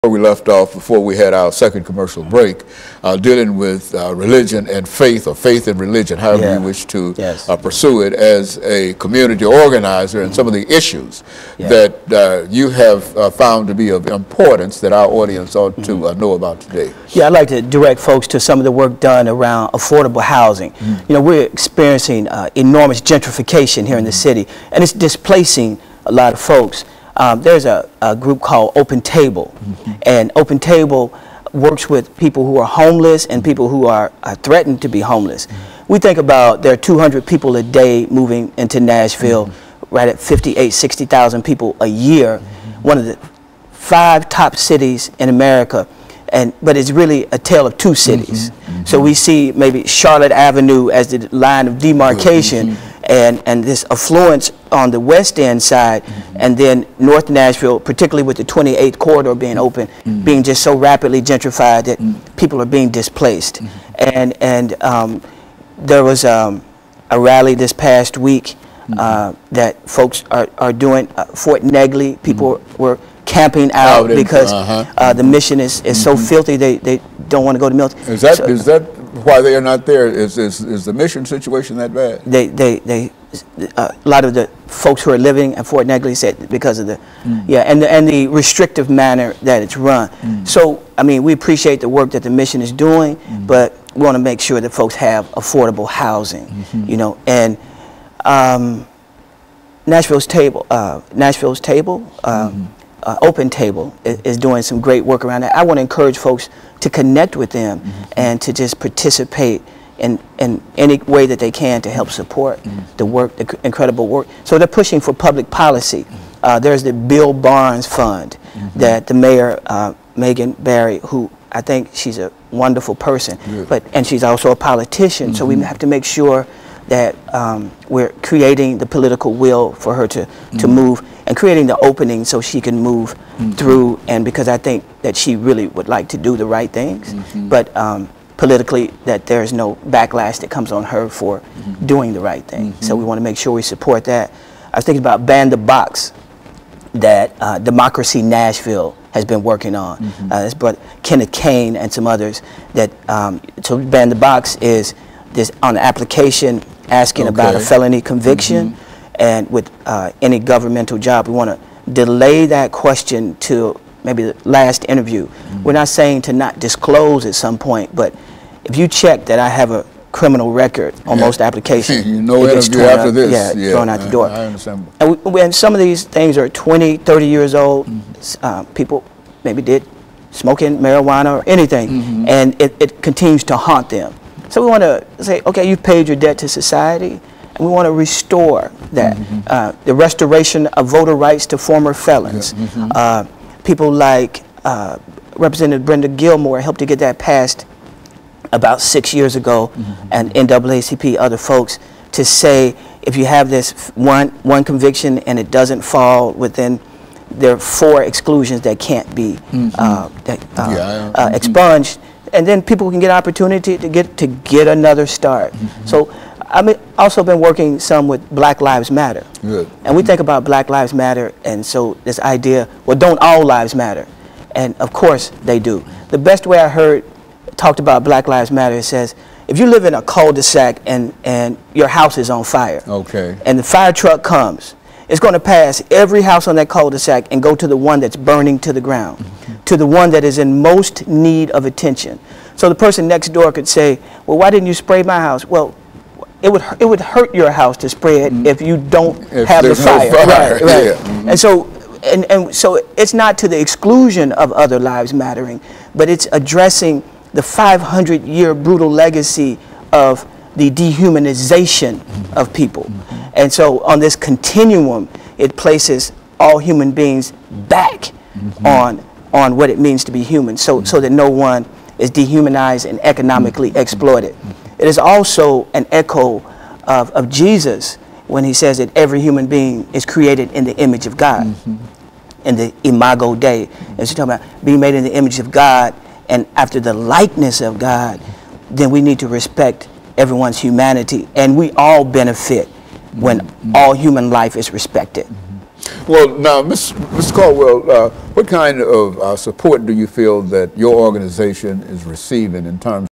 we left off before we had our second commercial break, dealing with religion and faith, or faith and religion, however you wish to pursue it, as a community organizer, and some of the issues that you have found to be of importance that our audience ought to know about today. Yeah, I'd like to direct folks to some of the work done around affordable housing. You know, we're experiencing enormous gentrification here in the city, and it's displacing a lot of folks. There's a group called Open Table, and Open Table works with people who are homeless and people who are threatened to be homeless. We think about there are 200 people a day moving into Nashville, right at 60,000 people a year, one of the 5 top cities in America, but it's really a tale of 2 cities. So we see maybe Charlotte Avenue as the line of demarcation, and this affluence on the West End side, and then North Nashville, particularly with the 28th corridor being open, being just so rapidly gentrified that people are being displaced. And there was a rally this past week that folks are doing. Fort Negley, people were camping out because the mission is so filthy they don't want to go to military. Is that why they are not there? Is the mission situation that bad? A lot of the folks who are living at Fort Negley said because of the and the restrictive manner that it's run. So I mean, we appreciate the work that the mission is doing, but we want to make sure that folks have affordable housing. You know, and Nashville's Table, Open Table is doing some great work around that. I want to encourage folks to connect with them and to just participate in any way that they can to help support the work, the incredible work. So they're pushing for public policy. There's the Bill Barnes Fund that the mayor, Megan Barry, who I think she's a wonderful person, and she's also a politician. So we have to make sure that we're creating the political will for her to move, and creating the opening so she can move through, and because I think that she really would like to do the right things, but politically that there's no backlash that comes on her for doing the right thing. So we want to make sure we support that. I was thinking about Ban the Box that Democracy Nashville has been working on. It's brought Kenneth Kane and some others that, so Ban the Box is this on the application asking about a felony conviction, and with any governmental job, we want to delay that question to maybe the last interview. We're not saying to not disclose at some point, but if you check that I have a criminal record on most applications, you know, interview after this, thrown out the door. I understand. And some of these things are 20, 30 years old. People maybe did smoking marijuana or anything, and it continues to haunt them. So we want to say, okay, you've paid your debt to society, and we want to restore that. The restoration of voter rights to former felons. People like Representative Brenda Gilmore helped to get that passed about 6 years ago, and NAACP, other folks, to say if you have this one conviction and it doesn't fall within, there are 4 exclusions that can't be expunged, and then people can get opportunity to get another start. So I've also been working some with Black Lives Matter. And we think about Black Lives Matter, and so this idea, well, don't all lives matter? And of course they do. The best way I heard talked about Black Lives Matter, it says, if you live in a cul-de-sac and your house is on fire, and the fire truck comes, it's going to pass every house on that cul-de-sac and go to the one that's burning to the ground, to the one that is in most need of attention. So the person next door could say, well, why didn't you spray my house? Well, it would hurt your house to spray it if you don't have the fire. And so it's not to the exclusion of other lives mattering, but it's addressing the 500-year brutal legacy of the dehumanization of people. And so on this continuum, it places all human beings back on what it means to be human, so that no one is dehumanized and economically exploited. It is also an echo of Jesus when he says that every human being is created in the image of God, in the Imago Dei. And so talking about being made in the image of God and after the likeness of God, then we need to respect everyone's humanity, and we all benefit when all human life is respected. Well, now, Ms. Caldwell, what kind of support do you feel that your organization is receiving in terms